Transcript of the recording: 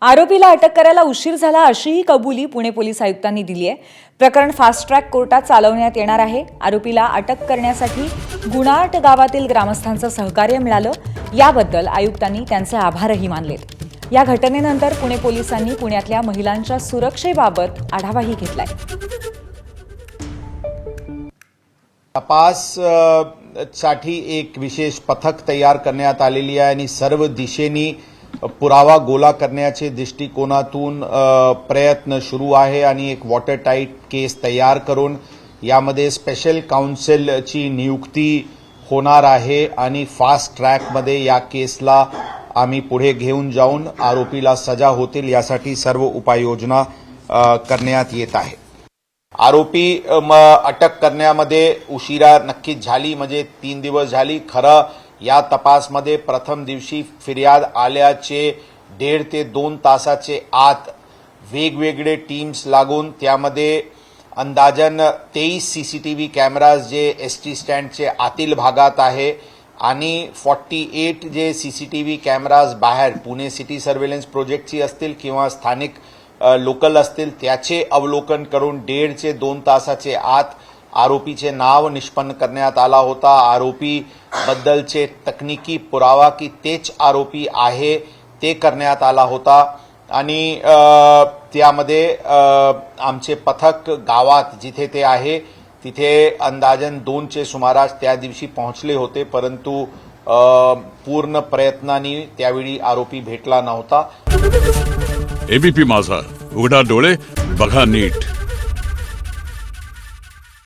आरोपीला अटक करायला उशीर झाला अशीही कबुली पुणे पोलीस आयुक्तांनी दिली आहे। प्रकरण फास्ट ट्रॅक कोर्टात चालवण्यात येणार आहे। आरोपीला अटक करण्यासाठी गुणाट गावातील ग्रामस्थांचं सहकार्य मिळालं, याबद्दल आयुक्तांनी त्यांचे आभारही मानलेत। या घटनेनंतर पुणे पोलिसांनी पुण्यातल्या महिलांच्या सुरक्षेबाबत आढावाही घेतलाय। तपास साठी एक विशेष पथक तयार करण्यात आलेली आहे आणि सर्व दिशेनी पुरावा गोळा करण्याचे दृष्टिकोनातून प्रयत्न सुरू आहे आणि एक वॉटर टाईट केस तयार करून यामध्ये स्पेशल काउन्सिलची नियुक्ती होणार आहे आणि फास्ट ट्रॅकमध्ये या केसला आम्ही पुढे घेऊन जाऊन आरोपीला सजा होतील यासाठी सर्व उपाययोजना करण्यात येत आहे। आरोपी अटक करण्यामध्ये उशिरा नक्कीच झाली, म्हणजे 3 दिवस झाली। खरं या तपासमध्ये प्रथम दिवशी फिर्याद आल्याचे 1.5 ते 2 तासाचे आत वेगवेगळे टीम्स लागून त्यामध्ये अंदाजन 23 सीसीटीव्ही कॅमेराज जे एसटी स्टँडचे आतील भागात आहे आणि 48 जे सीसीटीव्ही कॅमेराज बाहेर पुणे सिटी सर्व्हेलन्स प्रोजेक्टची असतील किंवा स्थानिक लोकल असतील त्याचे अवलोकन करून 1.5 ते 2 तासाचे आत आरोपीचे नाव निष्पन्न करण्यात आला होता। आरोपी बद्दलचे तकनिकी पुरावा की तेच आरोपी आहे ते करण्यात आला होता आणि त्यामध्ये आमचे पथक गावात जिथे ते आहे तिथे अंदाजन 2चे सुमारास त्या दिवशी पोहोचले होते, परंतु पूर्ण प्रयत्नांनी त्यावेळी आरोपी भेटला नव्हता। एबीपी माझा, उघडा डोळे बघा नीट।